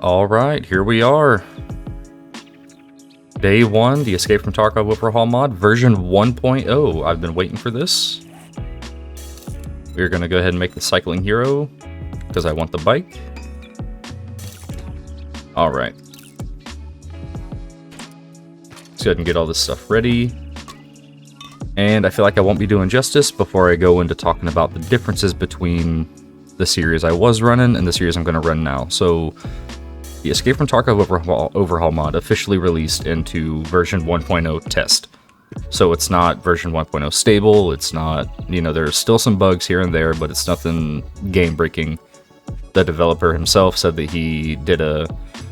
All right, here we are. Day 1, the Escape from Tarkov overhaul mod, version 1.0. I've been waiting for this. We're going to go ahead and make the cycling hero, because I want the bike. All right. Let's go ahead and get all this stuff ready. And I feel like I won't be doing justice before I go into talking about the differences between the series I was running and the series I'm going to run now. So, the Escape from Tarkov overhaul mod officially released into version 1.0 test. So it's not version 1.0 stable, it's not, there's still some bugs here and there, but it's nothing game-breaking. The developer himself said that he did a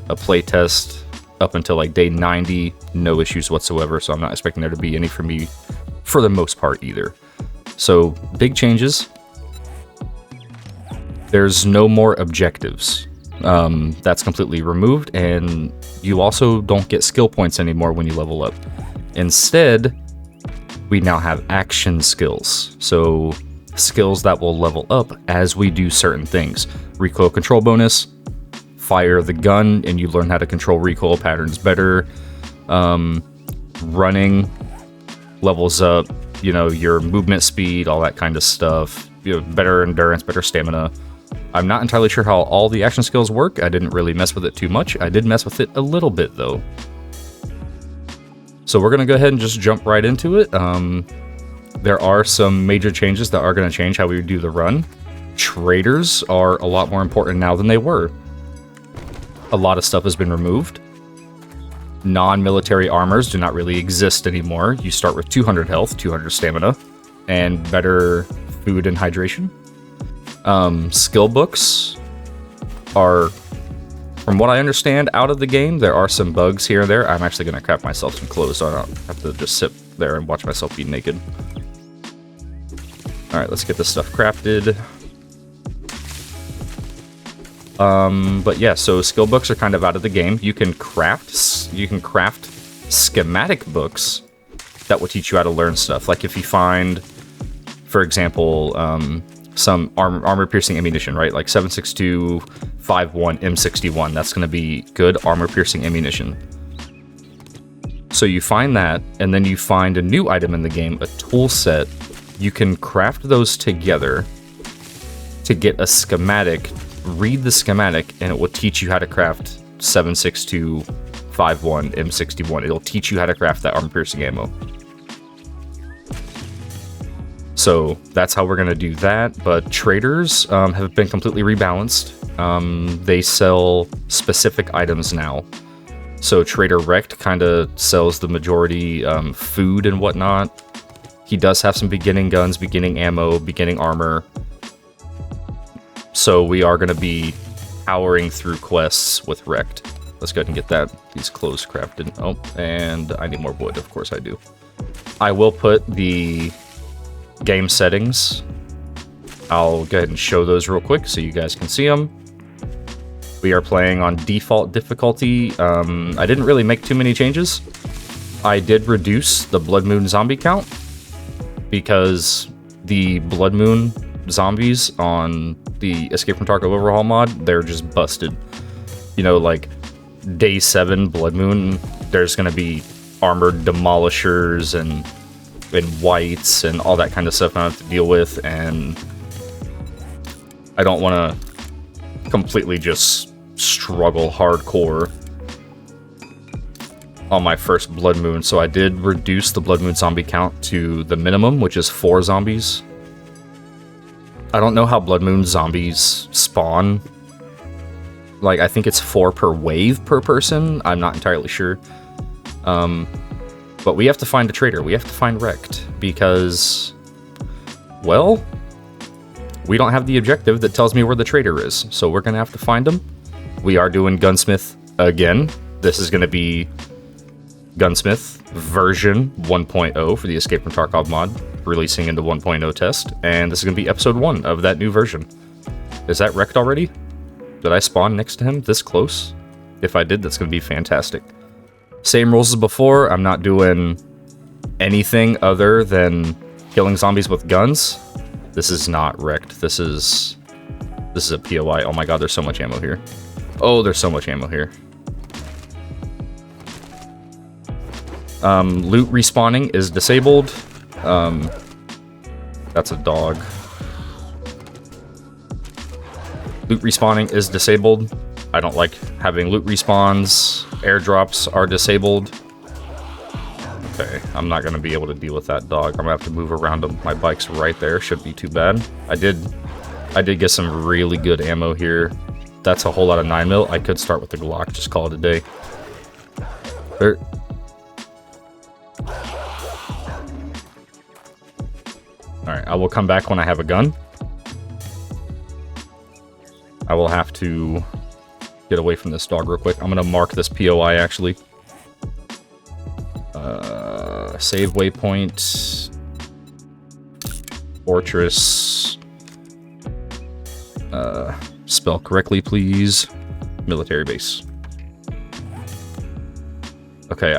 play test up until like day 90, no issues whatsoever, so I'm not expecting there to be any for me for the most part either. So, big changes. There's no more objectives. That's completely removed, and you also don't get skill points anymore when you level up. Instead, we now have action skills. So, skills that will level up as we do certain things. Recoil control bonus, fire the gun, and you learn how to control recoil patterns better. Running levels up, your movement speed, all that kind of stuff. Better endurance, better stamina. I'm not entirely sure how all the action skills work. I didn't really mess with it too much. I did mess with it a little bit, though. So we're going to go ahead and just jump right into it. There are some major changes that are going to change how we do the run. Traders are a lot more important now than they were. A lot of stuff has been removed. Non-military armors do not really exist anymore. You start with 200 health, 200 stamina, and better food and hydration. Skill books are, from what I understand, out of the game. There are some bugs here and there. I'm actually going to craft myself some clothes so I don't have to just sit there and watch myself be naked. Alright, let's get this stuff crafted. But yeah, so skill books are kind of out of the game. You can craft schematic books that will teach you how to learn stuff. Like if you find, for example, some armor-piercing ammunition, right? Like 7.62, 5.1, M61. That's going to be good armor-piercing ammunition. So you find that, and then you find a new item in the game, a tool set. You can craft those together to get a schematic. Read the schematic, and it will teach you how to craft 7.62, 5.1, M61. It'll teach you how to craft that armor-piercing ammo. So that's how we're going to do that, but traders have been completely rebalanced. They sell specific items now. So Trader Wrecked kind of sells the majority food and whatnot. He does have some beginning guns, beginning ammo, beginning armor. So we are going to be powering through quests with Wrecked. Let's go ahead and get these clothes crafted. Oh, and I need more wood, of course I do. I will put the game settings. I'll go ahead and show those real quick so you guys can see them. We are playing on default difficulty. I didn't really make too many changes. I did reduce the Blood Moon zombie count because the Blood Moon zombies on the Escape from Tarkov overhaul mod, they're just busted. Like day 7 Blood Moon, there's going to be armored demolishers and whites and all that kind of stuff I have to deal with, and I don't want to completely just struggle hardcore on my first Blood Moon, so I did reduce the Blood Moon zombie count to the minimum, which is 4 zombies. I don't know how Blood Moon zombies spawn. Like, I think it's 4 per wave per person. I'm not entirely sure. But we have to find a trader. We have to find Wrecked because, well, we don't have the objective that tells me where the trader is. So we're going to have to find him. We are doing Gunsmith again. This is going to be Gunsmith version 1.0 for the Escape from Tarkov mod, releasing into 1.0 test. And this is going to be episode 1 of that new version. Is that Wrecked already? Did I spawn next to him this close? If I did, that's going to be fantastic. Same rules as before. I'm not doing anything other than killing zombies with guns. This is not Wrecked. This is a POI. Oh my god, there's so much ammo here. Oh, there's so much ammo here. Loot respawning is disabled. That's a dog. Loot respawning is disabled. I don't like having loot respawns. Airdrops are disabled. Okay, I'm not going to be able to deal with that dog. I'm going to have to move around him. My bike's right there. Shouldn't be too bad. I did get some really good ammo here. That's a whole lot of 9mm. I could start with the Glock. Just call it a day. There. Alright, I will come back when I have a gun. I will have to get away from this dog real quick. I'm going to mark this POI, actually. Save waypoint. Fortress. Spell correctly, please. Military base. Okay,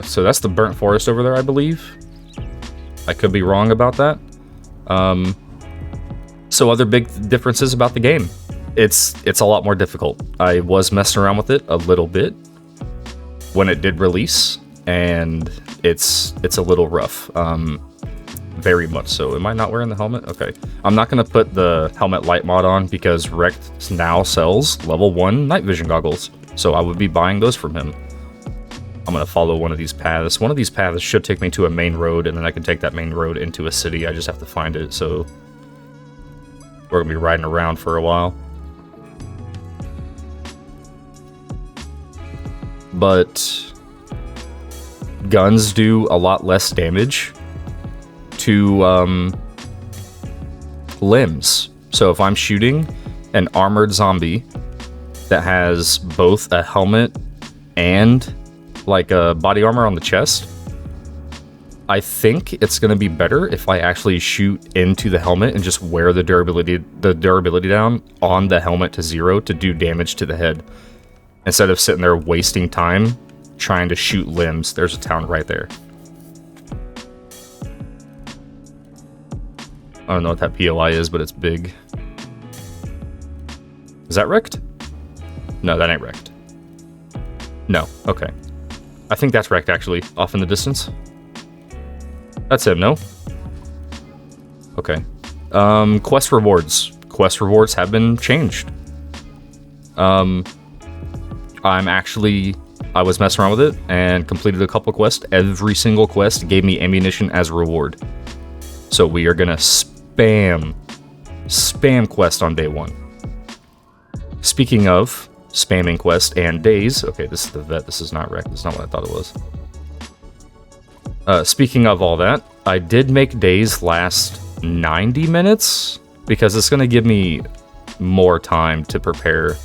so that's the burnt forest over there, I believe. I could be wrong about that. So other big differences about the game. It's a lot more difficult. I was messing around with it a little bit when it did release, and it's a little rough. Very much so. Am I not wearing the helmet? Okay. I'm not going to put the helmet light mod on because Rekt now sells level 1 night vision goggles. So I would be buying those from him. I'm going to follow one of these paths. One of these paths should take me to a main road, and then I can take that main road into a city. I just have to find it, so we're going to be riding around for a while. But guns do a lot less damage to limbs. So if I'm shooting an armored zombie that has both a helmet and like a body armor on the chest, I think it's going to be better if I actually shoot into the helmet and just wear the durability down on the helmet to 0 to do damage to the head, instead of sitting there wasting time trying to shoot limbs. There's a town right there. I don't know what that POI is, but it's big. Is that Rekt? No, that ain't Rekt. No, okay. I think that's Rekt, actually, off in the distance. That's him, no? Okay. Quest rewards. Quest rewards have been changed. I was messing around with it and completed a couple quests. Every single quest gave me ammunition as a reward. So we are gonna spam quest on day 1. Speaking of spamming quest and days, okay, this is the vet. This is not Rekt. This is not what I thought it was. Speaking of all that, I did make days last 90 minutes because it's gonna give me more time to prepare.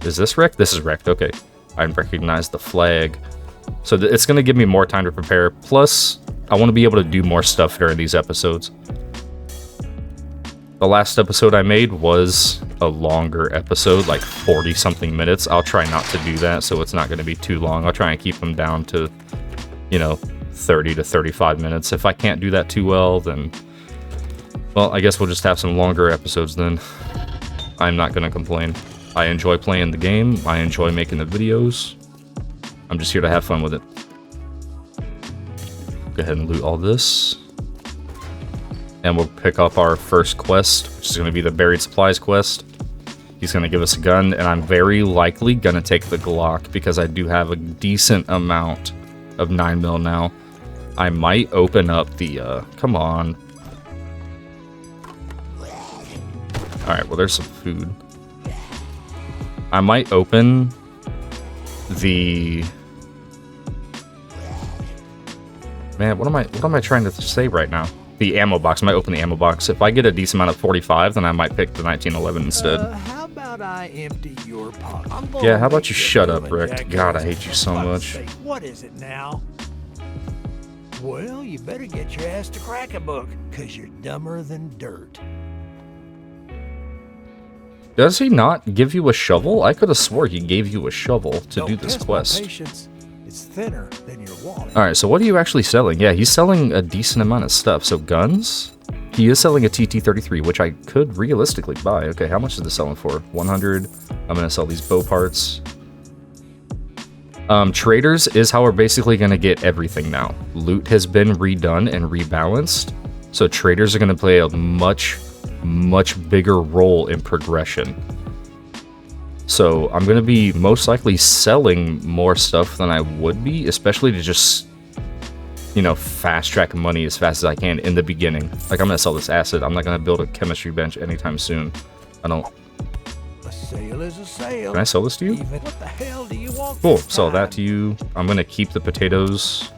Is this Rekt? This is Rekt. Okay. I recognize the flag. So it's going to give me more time to prepare. Plus, I want to be able to do more stuff during these episodes. The last episode I made was a longer episode, like 40-something minutes. I'll try not to do that, so it's not going to be too long. I'll try and keep them down to, 30 to 35 minutes. If I can't do that too well, then, well, I guess we'll just have some longer episodes then. I'm not going to complain. I enjoy playing the game. I enjoy making the videos. I'm just here to have fun with it. Go ahead and loot all this. And we'll pick up our first quest, which is going to be the Buried Supplies quest. He's going to give us a gun, and I'm very likely going to take the Glock because I do have a decent amount of 9mm now. I might open up the, come on. Alright, well, there's some food. I might open the... Man, what am I trying to say right now? The ammo box. I might open the ammo box. If I get a decent amount of 45, then I might pick the 1911 instead. How about I empty your pocket? Yeah, how about you shut up, Rekt? God, I hate you so much. What is it now? Well, you better get your ass to crack a book, because you're dumber than dirt. Does he not give you a shovel? I could have swore he gave you a shovel to do this quest. Patience. It's thinner than your wallet. Alright, so what are you actually selling? Yeah, he's selling a decent amount of stuff. So guns, He is selling a TT-33, which I could realistically buy. Okay, how much is this selling for? 100. I'm gonna sell these bow parts. Traders is how we're basically gonna get everything now. Loot has been redone and rebalanced, so traders are gonna play a much bigger role in progression. So I'm gonna be most likely selling more stuff than I would be, especially to just, you know, fast track money as fast as I can in the beginning. Like, I'm gonna sell this acid. I'm not gonna build a chemistry bench anytime soon. I don't. A sale is a sale. Can I sell this to you? Even what the hell do you want? Cool. this Sell that time? to you. I'm gonna keep the potatoes.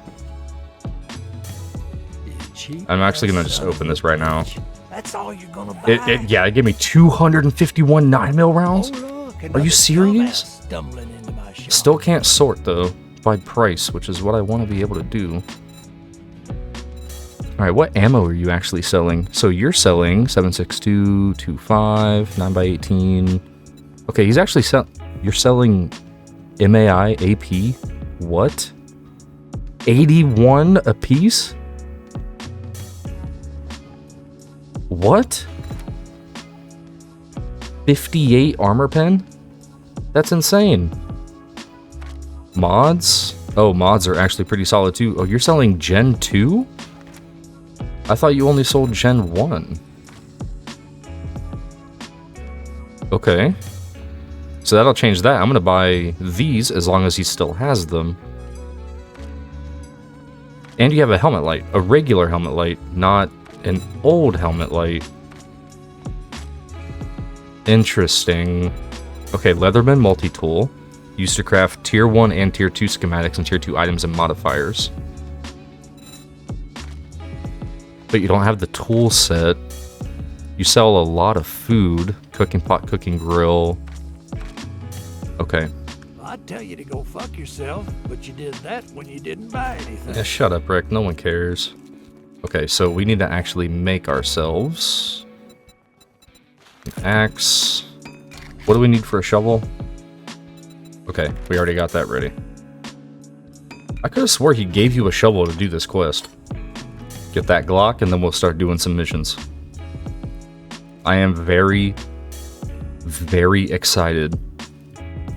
Cheap I'm actually gonna just son of open a this right now. bitch. That's all you're gonna buy. Yeah, it gave me 251 9mm rounds. Oh, look, Are another you serious? dumbass stumbling into my shop. Still can't sort though by price, which is what I want to be able to do. All right, what ammo are you actually selling? So you're selling 7.62, 2.5, 9x18. Okay, he's actually you're selling MAI AP. What? 81 a piece? What? 58 armor pen? That's insane. Mods? Oh, mods are actually pretty solid too. Oh, you're selling Gen 2? I thought you only sold Gen 1. Okay. So that'll change that. I'm gonna buy these as long as he still has them. And you have a helmet light. A regular helmet light, not an old helmet light. Interesting. Okay, Leatherman multi-tool. Used to craft tier 1 and tier 2 schematics and tier 2 items and modifiers. But you don't have the tool set. You sell a lot of food. Cooking pot, cooking grill. Okay. I'd tell you to go fuck yourself, but you did that when you didn't buy anything. Yeah, shut up, Rick. No one cares. Okay, so we need to actually make ourselves an axe. What do we need for a shovel? Okay, we already got that ready. I could have swore he gave you a shovel to do this quest. Get that Glock, and then we'll start doing some missions. I am very excited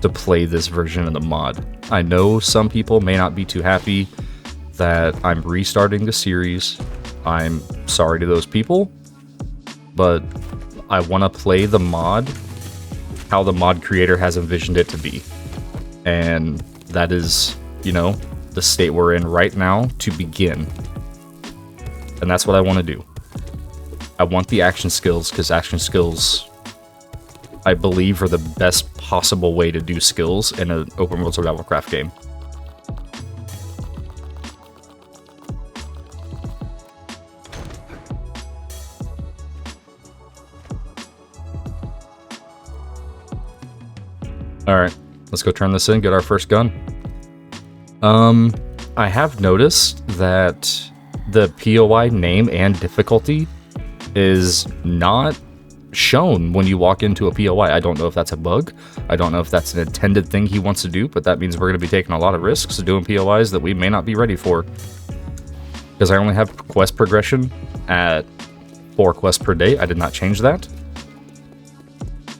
to play this version of the mod. I know some people may not be too happy that I'm restarting the series. I'm sorry to those people, but I want to play the mod how the mod creator has envisioned it to be. And that is, you know, the state we're in right now to begin. And that's what I want to do. I want the action skills, because action skills, I believe, are the best possible way to do skills in an open world survival craft game. Alright, let's go turn this in, get our first gun. I have noticed that the POI name and difficulty is not shown when you walk into a POI. I don't know if that's a bug. I don't know if that's an intended thing he wants to do, but that means we're going to be taking a lot of risks doing POIs that we may not be ready for. Because I only have quest progression at 4 quests per day. I did not change that.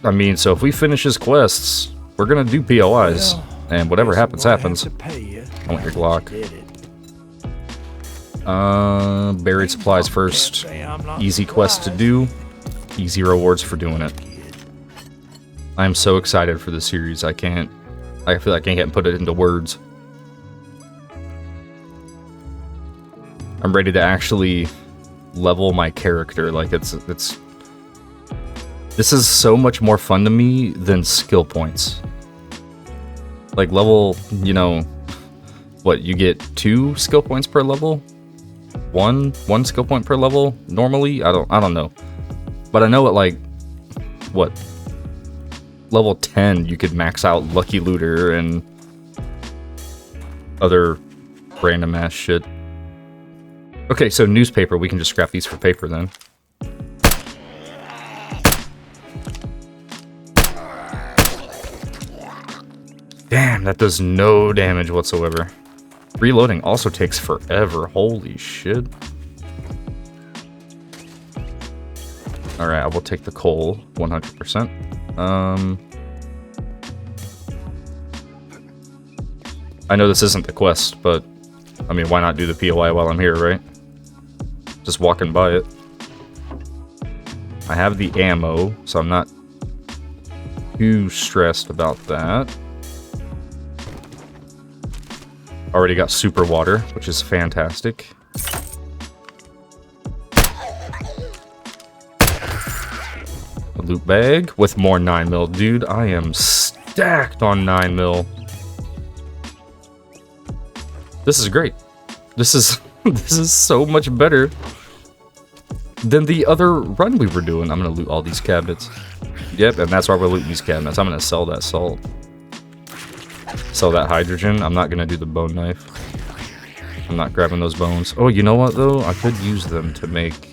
I mean, so if we finish his quests, we're going to do POIs. Well, and whatever happens, happens. To pay you. I want your Glock. Did it. Buried supplies first. Easy quest to do. Easy rewards for doing it. I'm so excited for this series. I feel like I can't put it into words. I'm ready to actually level my character. Like this is so much more fun to me than skill points. Like level, you know, what, you get 2 skill points per level? One skill point per level normally? I don't know. But I know at like what, level 10 you could max out Lucky Looter and other random ass shit. Okay, so newspaper, we can just scrap these for paper then. Damn, that does no damage whatsoever. Reloading also takes forever. Holy shit. Alright, I will take the coal, 100%. I know this isn't the quest, but, I mean, why not do the POI while I'm here, right? Just walking by it. I have the ammo, so I'm not too stressed about that. Already got super water, which is fantastic. A loot bag with more 9mm. Dude, I am stacked on 9mm. This is great. This is this is so much better than the other run we were doing. I'm gonna loot all these cabinets. Yep, and that's why we're looting these cabinets. I'm gonna sell that salt. Sell that hydrogen. I'm not gonna do the bone knife. I'm not grabbing those bones. Oh, you know what though? I could use them to make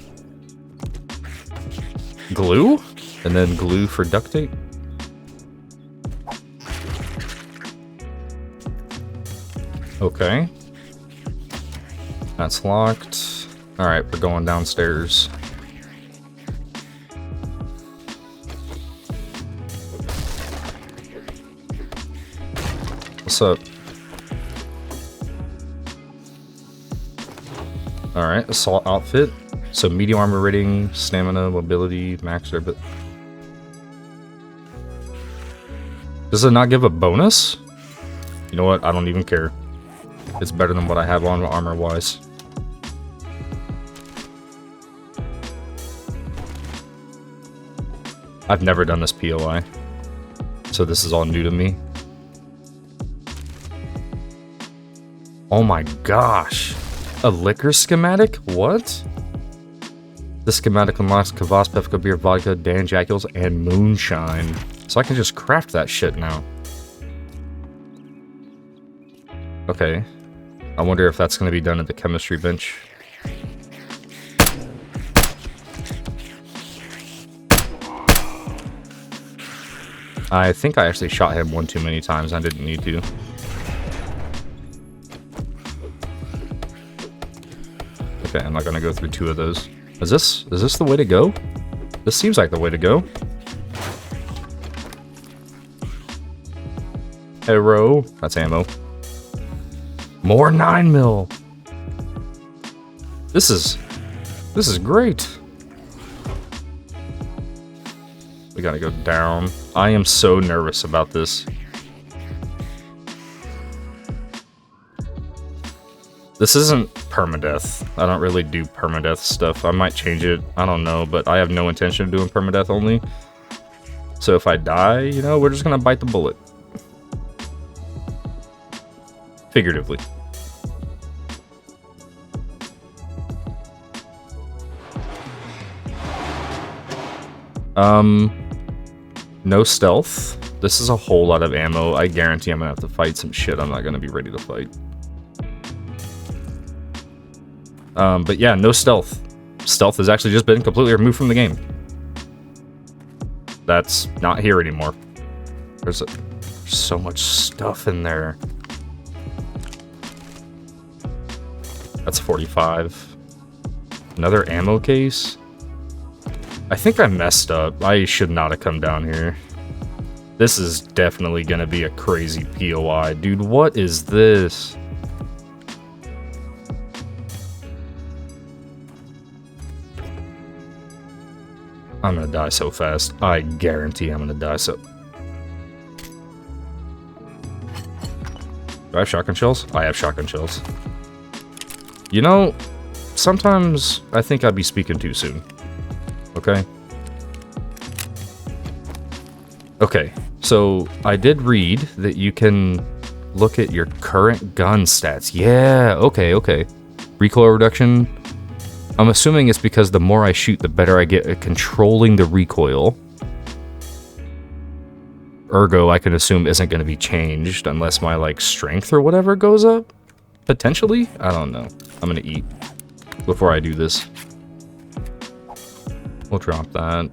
glue? And then glue for duct tape? Okay. That's locked. Alright, we're going downstairs. What's up? Alright, assault outfit. So medium armor rating, stamina, mobility, max but does it not give a bonus? You know what? I don't even care. It's better than what I have on armor-wise. I've never done this POI, so this is all new to me. Oh my gosh! A liquor schematic? What? This schematic unlocks kvass, pepka beer, vodka, Dan Jackules, and moonshine. So I can just craft that shit now. Okay. I wonder if that's going to be done at the chemistry bench. I think I actually shot him one too many times. I didn't need to. Okay, I'm not going to go through 2 of those. Is this the way to go? This seems like the way to go. Arrow. That's ammo. More 9mm. This is great. We gotta go down. I am so nervous about this. This isn't permadeath. I don't really do permadeath stuff. I might change it. I don't know, but I have no intention of doing permadeath only. So if I die, you know, we're just gonna bite the bullet. Figuratively. No stealth. This is a whole lot of ammo. I guarantee I'm gonna have to fight some shit I'm not gonna be ready to fight. But yeah, no stealth. Stealth has actually just been completely removed from the game. That's not here anymore. There's so much stuff in there. That's 45. Another ammo case? I think I messed up. I should not have come down here. This is definitely gonna be a crazy POI. Dude, what is this? I'm gonna die so fast. I guarantee I'm gonna die so... Do I have shotgun shells? I have shotgun shells. You know, sometimes I think I'd be speaking too soon. Okay? Okay, so I did read that you can look at your current gun stats. Yeah, okay. Recoil reduction. I'm assuming it's because the more I shoot, the better I get at controlling the recoil. Ergo, I can assume isn't going to be changed unless my, like, strength or whatever goes up? Potentially? I don't know. I'm going to eat before I do this. We'll drop that.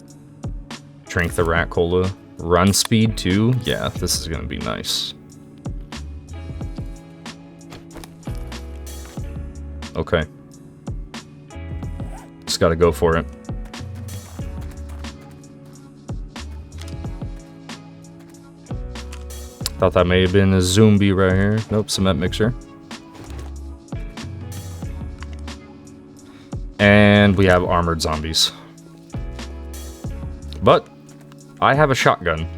Drink the rat cola. Run speed too. Yeah, this is going to be nice. Okay. Just got to go for it. Thought that may have been a zombie right here. Nope, cement mixer. And we have armored zombies. But I have a shotgun.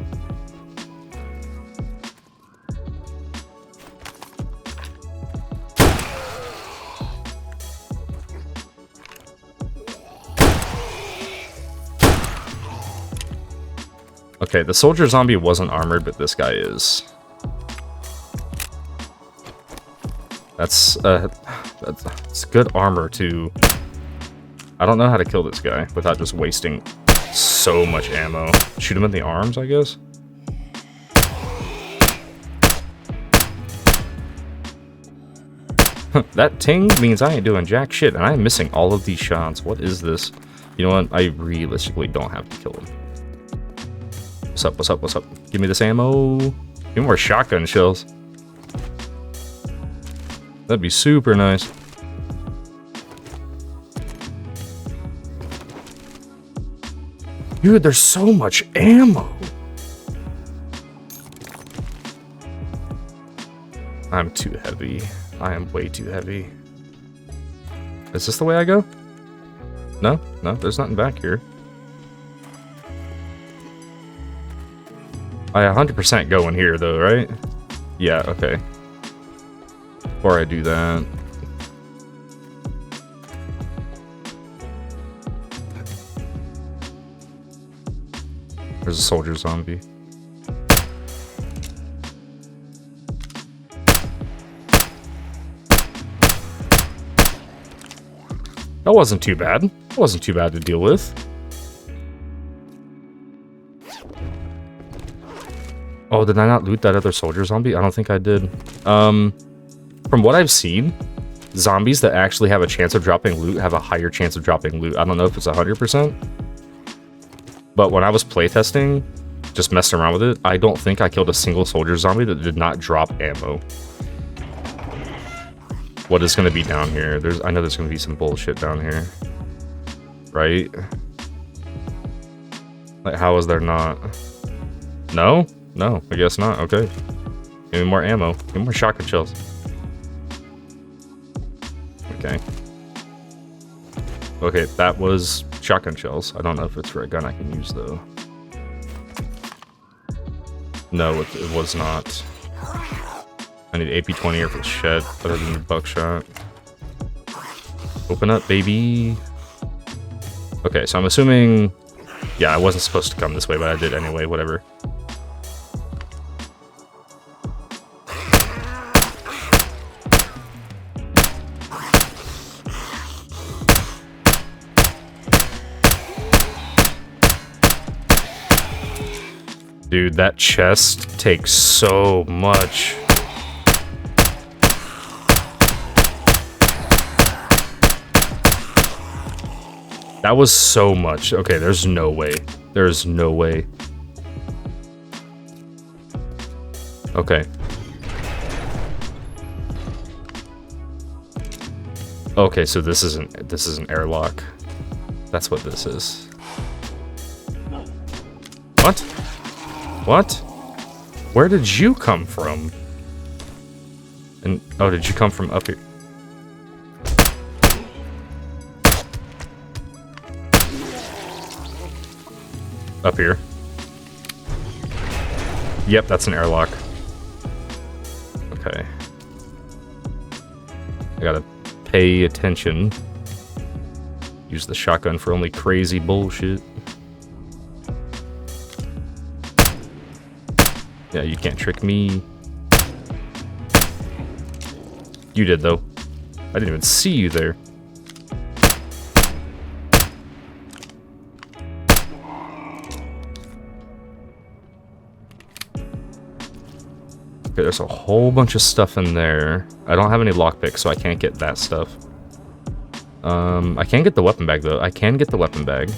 Okay, the soldier zombie wasn't armored, but this guy is. That's good armor too. I don't know how to kill this guy without just wasting so much ammo. Shoot him in the arms, I guess. That ting means I ain't doing jack shit, and I'm missing all of these shots. What is this? You know what? I realistically don't have to kill him. What's up, what's up, what's up? Give me this ammo. Give me more shotgun shells. That'd be super nice. Dude, there's so much ammo. I'm too heavy. I am way too heavy. Is this the way I go? No? No, there's nothing back here. I 100% go in here though, right? Yeah, okay. Before I do that. There's a soldier zombie. That wasn't too bad. That wasn't too bad to deal with. Oh, did I not loot that other soldier zombie? I don't think I did. From what I've seen, zombies that actually have a chance of dropping loot have a higher chance of dropping loot. I don't know if it's 100%. But when I was playtesting, just messing around with it, I don't think I killed a single soldier zombie that did not drop ammo. What is going to be down here? I know there's going to be some bullshit down here. Right? Like, how is there not? No? No, I guess not. Okay. Give me more ammo. Give me more shotgun shells. Okay. Okay, that was shotgun shells. I don't know if it's for a gun I can use, though. No, it was not. I need ep.1 here for the shed, other than the buckshot. Open up, baby. Okay, so I'm assuming... Yeah, I wasn't supposed to come this way, but I did anyway, whatever. Dude, that chest takes so much. That was so much. Okay, there's no way. There's no way. Okay. Okay, so this is an airlock. That's what this is. What? What? Where did you come from? And oh, did you come from up here? Up here. Yep, that's an airlock. Okay. I gotta pay attention. Use the shotgun for only crazy bullshit. Yeah, you can't trick me. You did, though. I didn't even see you there. Okay, there's a whole bunch of stuff in there. I don't have any lockpicks, so I can't get that stuff. I can get the weapon bag, though. I can get the weapon bag.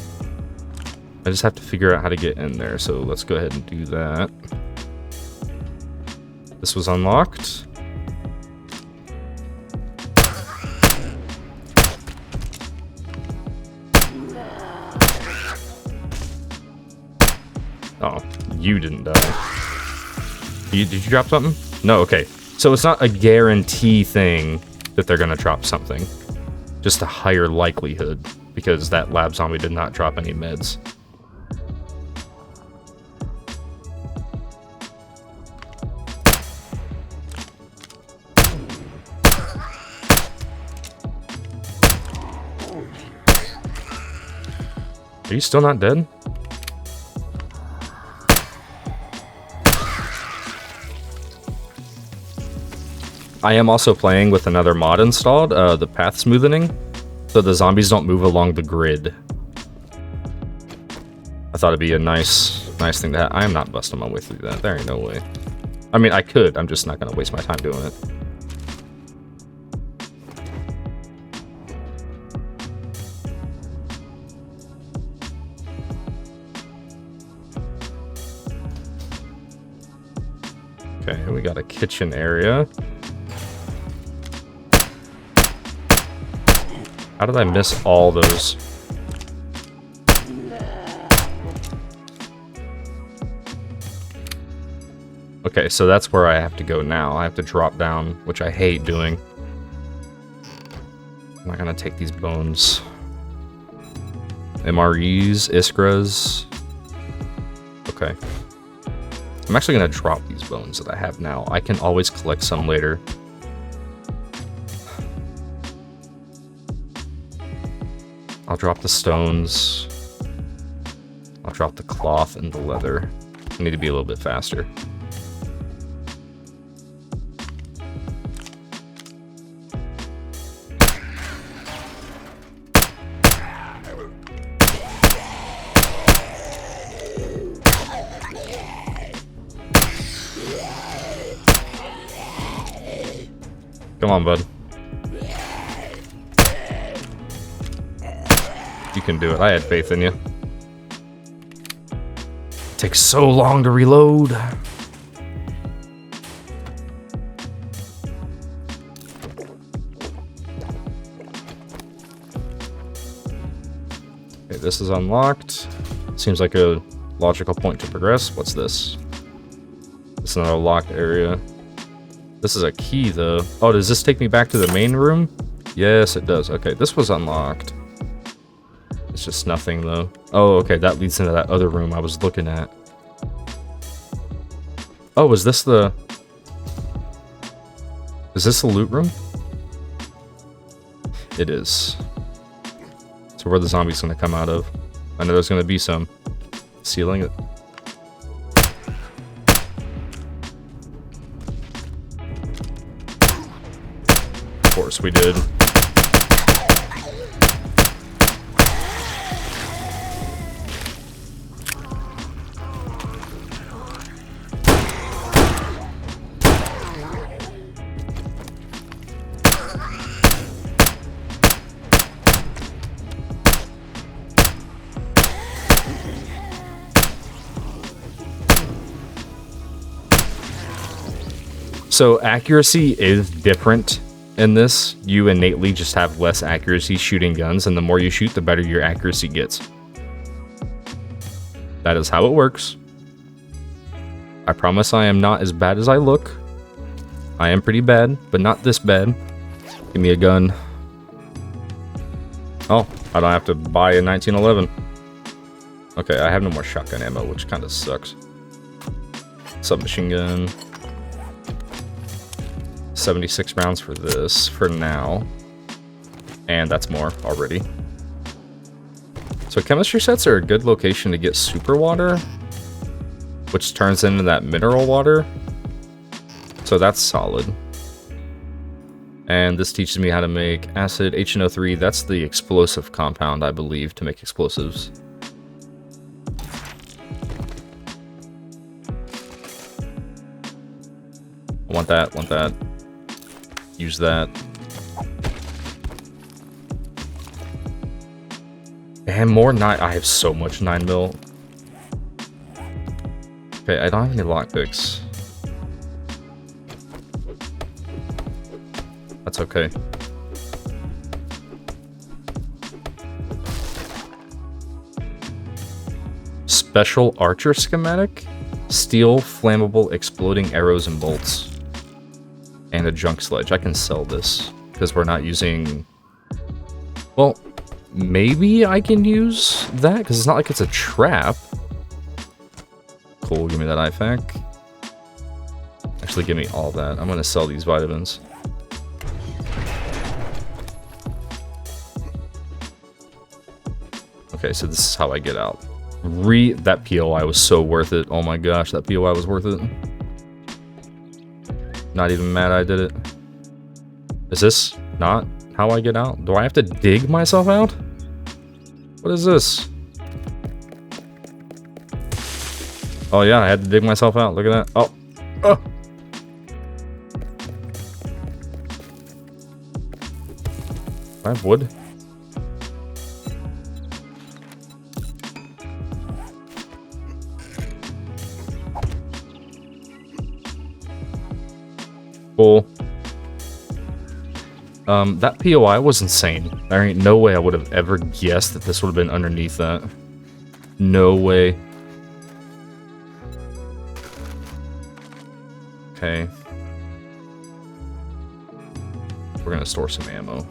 I just have to figure out how to get in there, so let's go ahead and do that. This was unlocked. Oh, you didn't die. Did you drop something? No, okay. So it's not a guarantee thing that they're gonna drop something. Just a higher likelihood, because that lab zombie did not drop any meds. Are you still not dead? I am also playing with another mod installed, the path smoothing, so the zombies don't move along the grid. I thought it'd be a nice thing to have. I am not busting my way through that. There ain't no way. I mean, I could. I'm just not gonna waste my time doing it. Okay, we got a kitchen area. How did I miss all those? Okay, so that's where I have to go now. I have to drop down, which I hate doing. I'm not gonna take these bones. MREs, Iskras. Okay. I'm actually gonna drop these bones that I have now. I can always collect some later. I'll drop the stones. I'll drop the cloth and the leather. I need to be a little bit faster. Come on, bud. You can do it. I had faith in you. Takes so long to reload. Okay, this is unlocked. Seems like a logical point to progress. What's this? It's another locked area. This is a key, though. Oh, does this take me back to the main room? Yes, it does. Okay, this was unlocked. It's just nothing, though. Oh, okay, that leads into that other room I was looking at. Oh, is this the... Is this the loot room? It is. So where the zombie's gonna come out of? I know there's gonna be some. Sealing it. Of course we did. So accuracy is different in this. You innately just have less accuracy shooting guns, and the more you shoot, the better your accuracy gets. That is how it works. I promise I am not as bad as I look. I am pretty bad, but not this bad. Give me a gun. Oh, I don't have to buy a 1911. Okay, I have no more shotgun ammo, which kind of sucks. Submachine gun. 76 rounds for this for now, and that's more already. So chemistry sets are a good location to get super water, which turns into that mineral water, so that's solid. And this teaches me how to make acid HNO3. That's the explosive compound, I believe, to make explosives. I want that, want that. Use that. And more 9. I have so much 9mm. Okay, I don't have any lockpicks. That's okay. Special archer schematic? Steel, flammable, exploding arrows and bolts. And a junk sledge. I can sell this because we're not using... Well, maybe I can use that because it's not like it's a trap. Cool, give me that IFAC. Actually, give me all that. I'm going to sell these vitamins. Okay, so this is how I get out. That POI was so worth it. Oh my gosh, that POI was worth it. Not even mad I did it. Is this not how I get out? Do I have to dig myself out? What is this? Oh yeah, I had to dig myself out. Look at that. Oh. Oh. I have wood. Cool. That POI was insane. There ain't no way I would have ever guessed that this would have been underneath that. No way. Okay. We're gonna store some ammo.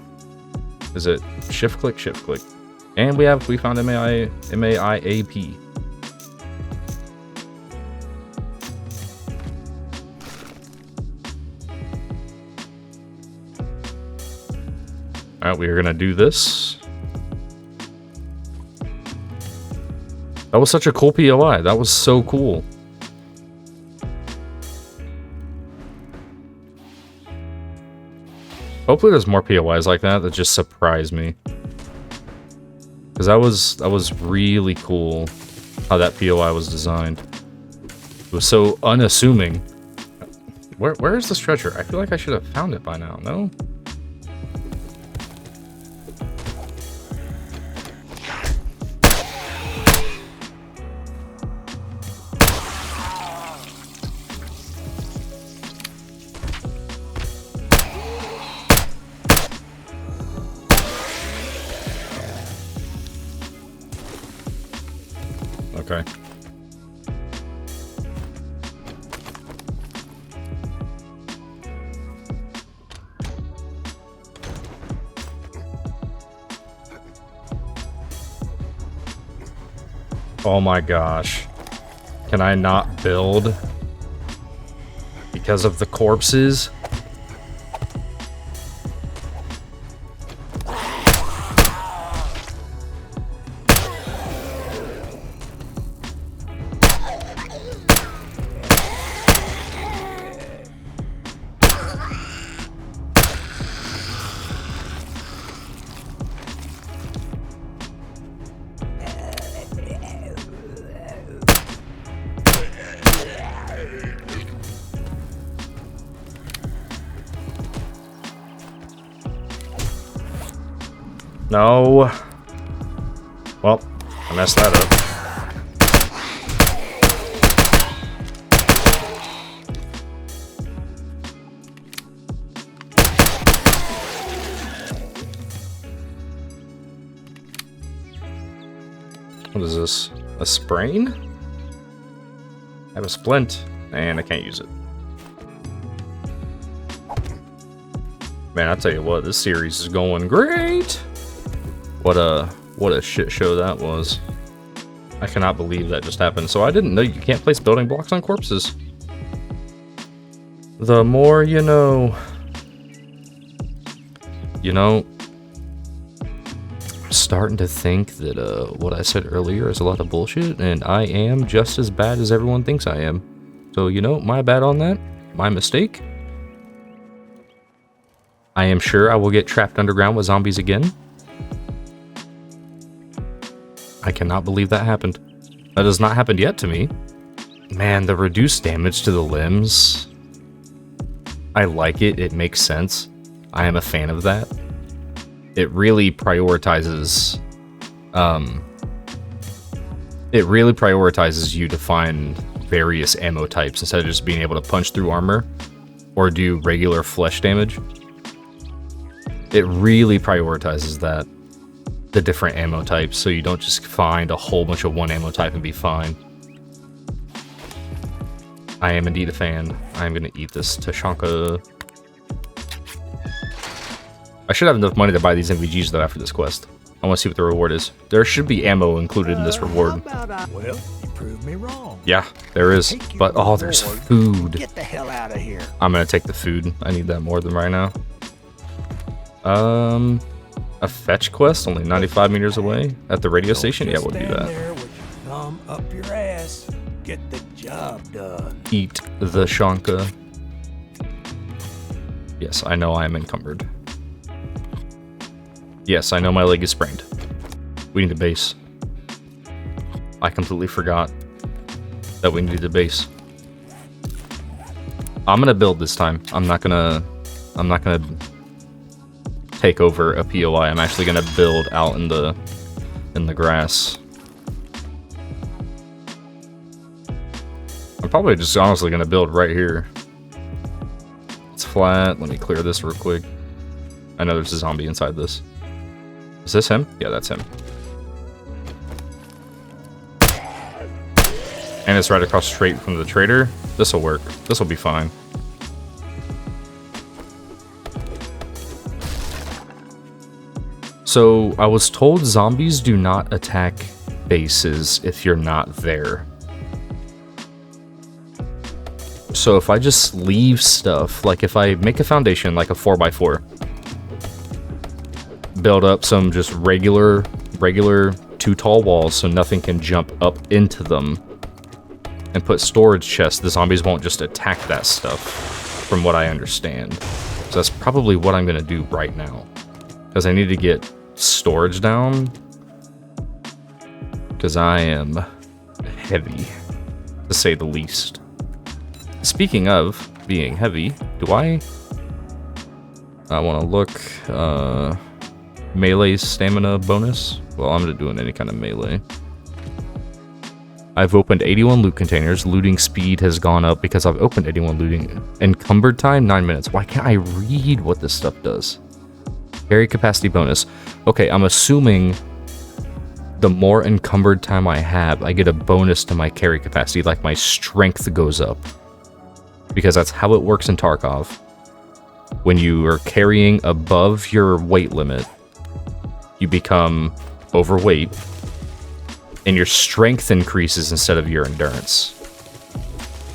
Is it shift click, shift click? And we found MAIAP. Alright, we are gonna do this. That was such a cool POI. That was so cool. Hopefully there's more POIs like that that just surprise me. Because that was really cool how that POI was designed. It was so unassuming. Where is this treasure? I feel like I should have found it by now, no? Okay. Oh my gosh. Can I not build because of the corpses? No. Well, I messed that up. What is this? A sprain? I have a splint, and I can't use it. Man, I'll tell you what, this series is going great! What a shit show that was. I cannot believe that just happened. So I didn't know you can't place building blocks on corpses. The more you know. You know, I'm starting to think that what I said earlier is a lot of bullshit, and I am just as bad as everyone thinks I am. So, you know, my bad on that. My mistake. I am sure I will get trapped underground with zombies again. I cannot believe that happened. That has not happened yet to me. Man, the reduced damage to the limbs. I like it. It makes sense. I am a fan of that. It really prioritizes... it really prioritizes you to find various ammo types instead of just being able to punch through armor or do regular flesh damage. It really prioritizes that. The different ammo types, so you don't just find a whole bunch of one ammo type and be fine. I am indeed a fan. I'm gonna eat this Tashanka. I should have enough money to buy these NVGs though after this quest. I want to see what the reward is. There should be ammo included in this reward. Well, you proved me wrong. Yeah, there is. But oh, there's food. Get the hell out of here. I'm gonna take the food. I need that more than right now. A fetch quest only 95 meters away at the radio station. Yeah, we'll do that. There with your thumb up your ass. Get the job done. Eat the Shanka. Yes, I know I am encumbered. Yes, I know my leg is sprained. We need a base. I completely forgot that we needed a base. I'm gonna build this time. I'm not gonna take over a POI. I'm actually gonna build out in the grass. I'm probably just honestly gonna build right here. It's flat. Let me clear this real quick. I know there's a zombie inside this. Is this him? Yeah, that's him. And it's right across straight from the trader. This'll work. This'll be fine. So, I was told zombies do not attack bases if you're not there. So if I just leave stuff, like if I make a foundation, like a 4x4, build up some just regular 2 tall walls so nothing can jump up into them, and put storage chests, the zombies won't just attack that stuff, from what I understand. So that's probably what I'm gonna do right now, because I need to get storage down, because I am heavy, to say the least. Speaking of being heavy, do I want to look, melee stamina bonus? Well, I'm not doing any kind of melee. I've opened 81 loot containers. Looting speed has gone up because I've opened 81 looting. Encumbered time, 9 minutes. Why can't I read what this stuff does? Carry capacity bonus. Okay, I'm assuming the more encumbered time I have, I get a bonus to my carry capacity, like my strength goes up. Because that's how it works in Tarkov. When you are carrying above your weight limit, you become overweight, and your strength increases instead of your endurance.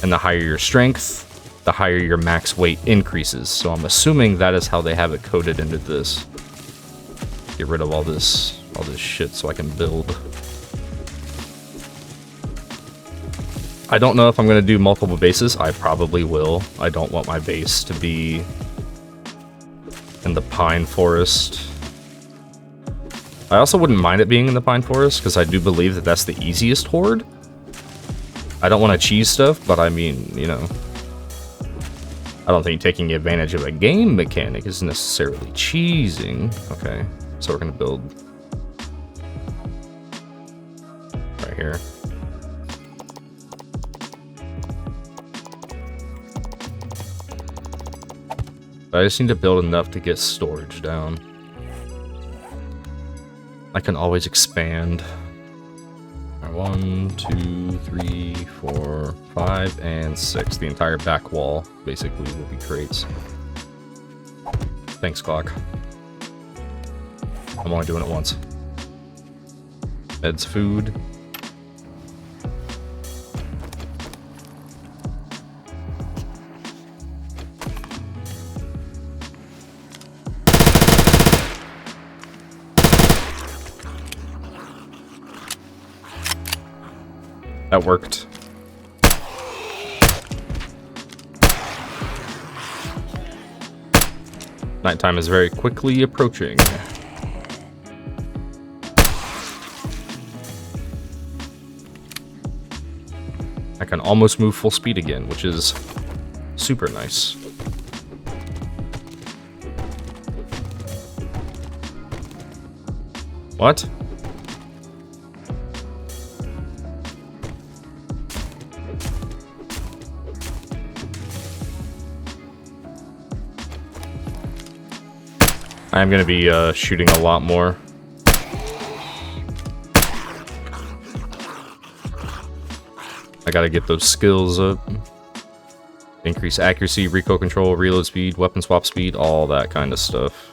And the higher your strength, the higher your max weight increases. So I'm assuming that is how they have it coded into this. Get rid of all this shit so I can build. I don't know if I'm going to do multiple bases. I probably will. I don't want my base to be in the pine forest. I also wouldn't mind it being in the pine forest, because I do believe that that's the easiest horde. I don't want to cheese stuff, but I mean, you know, I don't think taking advantage of a game mechanic is necessarily cheesing. Okay, so we're going to build right here. I just need to build enough to get storage down. I can always expand. 1, 2, 3, 4, 5, and 6. The entire back wall, basically, will be crates. Thanks, clock. I'm only doing it once. Meds, food. That worked. Nighttime is very quickly approaching. I can almost move full speed again, which is super nice. What? I'm gonna be shooting a lot more. I gotta get those skills up. Increase accuracy, recoil control, reload speed, weapon swap speed, all that kind of stuff.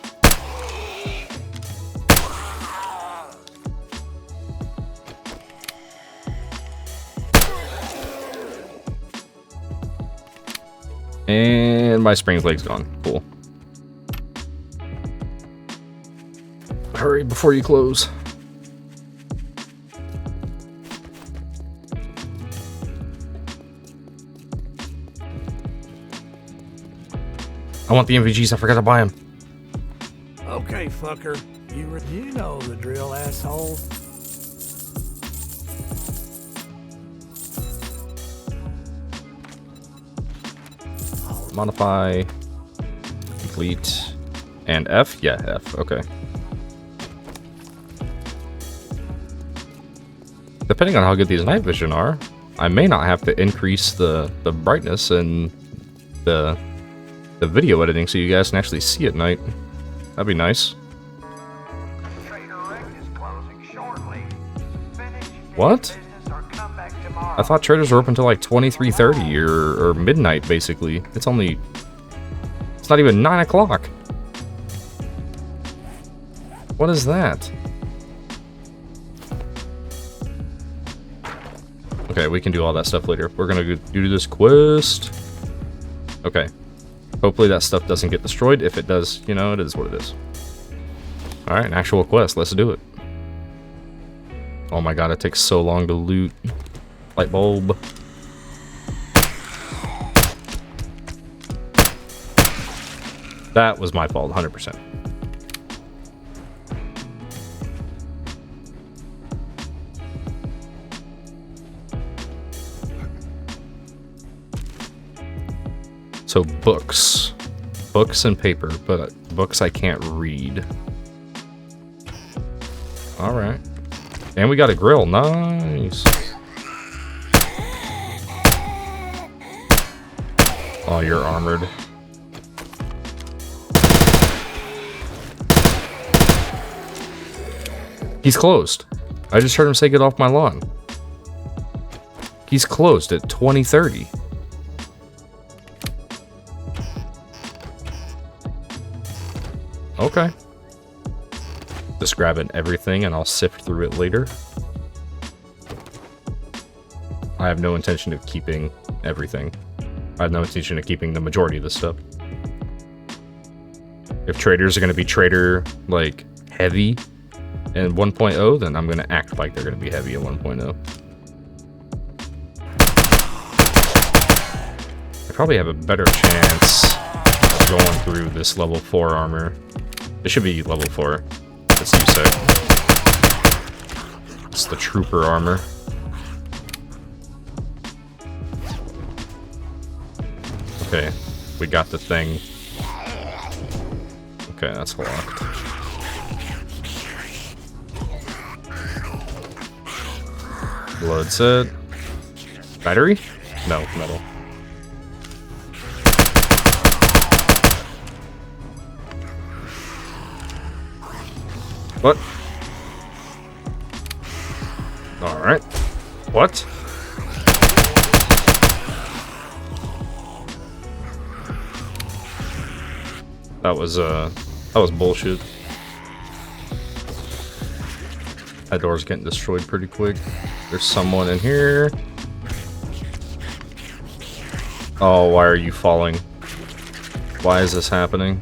And my spring leg's gone. Cool. Hurry before you close. I want the MVGs. I forgot to buy them. Okay, fucker. You know the drill, asshole. Modify, complete, and F? Yeah, F. Okay. Depending on how good these night vision are, I may not have to increase the brightness and the video editing so you guys can actually see at night. That'd be nice. What? I thought traders were open until like 23:30 or midnight, basically. It's not even 9 o'clock. What is that? Okay, we can do all that stuff later. We're gonna do this quest. Okay. Hopefully that stuff doesn't get destroyed. If it does, you know, it is what it is. Alright, an actual quest. Let's do it. Oh my god, it takes so long to loot. Light bulb. That was my fault, 100%. So books. Books and paper, but books I can't read. Alright. And we got a grill. Nice. Oh, you're armored. He's closed. I just heard him say get off my lawn. He's closed at 20:30. Okay. Just grabbing everything and I'll sift through it later. I have no intention of keeping everything. I have no intention of keeping the majority of this stuff. If traders are going to be trader, like, heavy in 1.0, then I'm going to act like they're going to be heavy in 1.0. I probably have a better chance of going through this level 4 armor. It should be level 4. Let's use it. It's the trooper armor. Okay, we got the thing. Okay, that's locked. Blood set. Battery? No, metal. What? Alright. What? That was bullshit. That door's getting destroyed pretty quick. There's someone in here. Oh, why are you falling? Why is this happening?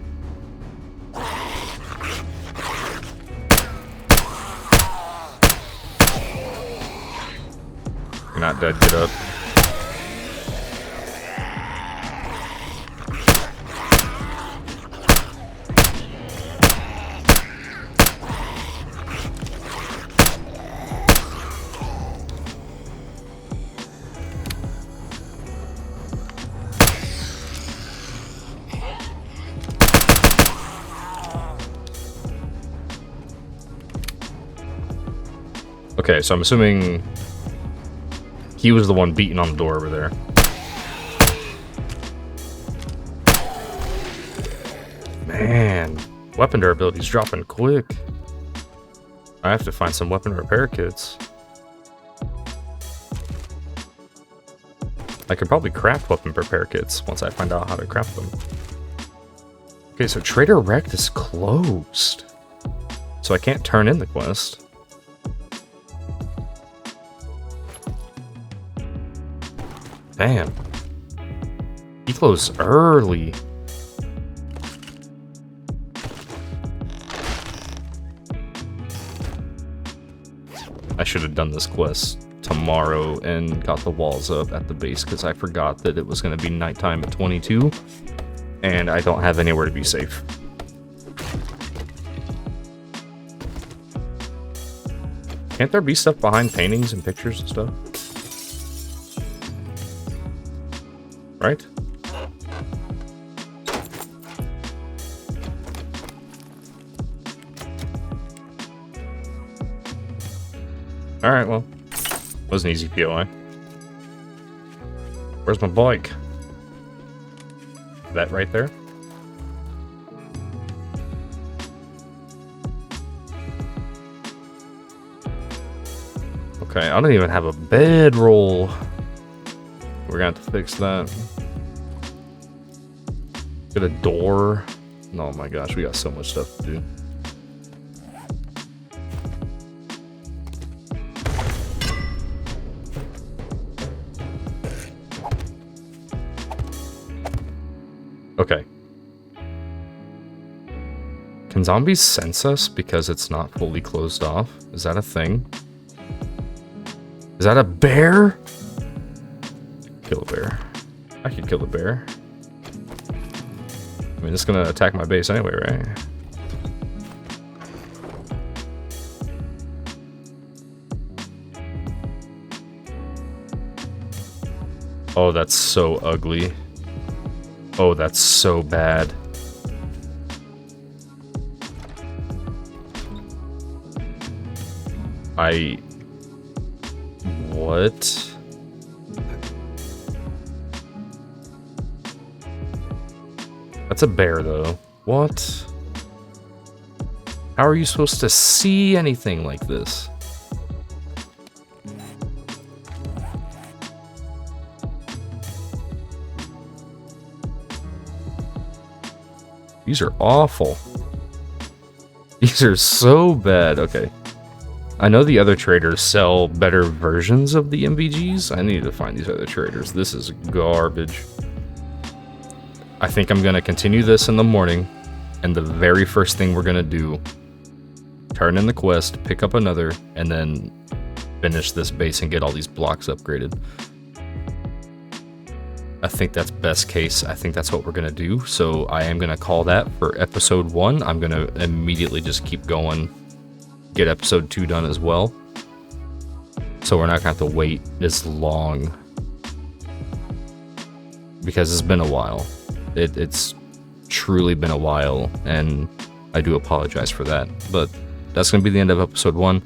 You're not dead, get up. Okay, so I'm assuming he was the one beating on the door over there. Man, weapon durability's dropping quick. I have to find some weapon repair kits. I could probably craft weapon repair kits once I find out how to craft them. Okay, so Trader Wrecked is closed. So I can't turn in the quest. Damn. He closed early. I should have done this quest tomorrow and got the walls up at the base because I forgot that it was going to be nighttime at 22 and I don't have anywhere to be safe. Can't there be stuff behind paintings and pictures and stuff? Right? Alright, well. Was an easy POI. Where's my bike? That right there? Okay, I don't even have a bedroll. We're gonna have to fix that. Get a door. Oh my gosh, we got so much stuff to do. Okay. Can zombies sense us because it's not fully closed off? Is that a thing? Is that a bear? Kill a bear. I could kill a bear. I mean, it's gonna attack my base anyway, right? Oh, that's so ugly. Oh, that's so bad. What? That's a bear, though. What? How are you supposed to see anything like this? These are awful. These are so bad. Okay. I know the other traders sell better versions of the MVGs. I need to find these other traders. This is garbage. I think I'm going to continue this in the morning. And the very first thing we're going to do, turn in the quest, pick up another, and then finish this base and get all these blocks upgraded. I think that's best case. I think that's what we're going to do. So I am going to call that for episode 1. I'm going to immediately just keep going. Get episode 2 done as well. So we're not going to have to wait this long. Because it's been a while. It's truly been a while. And I do apologize for that. But that's going to be the end of episode 1.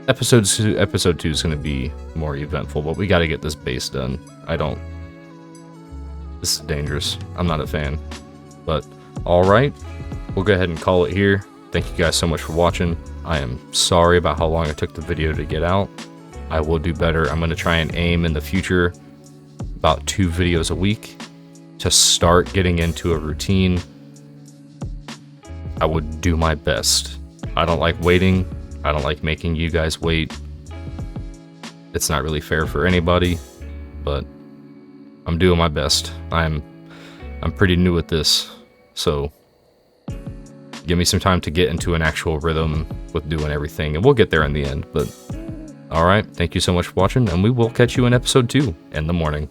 Episode 2 is going to be more eventful. But we got to get this base done. This is dangerous. I'm not a fan. But, alright. We'll go ahead and call it here. Thank you guys so much for watching. I am sorry about how long it took the video to get out. I will do better. I'm going to try and aim in the future about 2 videos a week to start getting into a routine. I would do my best. I don't like waiting. I don't like making you guys wait. It's not really fair for anybody, but I'm doing my best. I'm pretty new at this, so give me some time to get into an actual rhythm with doing everything, and we'll get there in the end. But alright, thank you so much for watching, and we will catch you in episode 2 in the morning.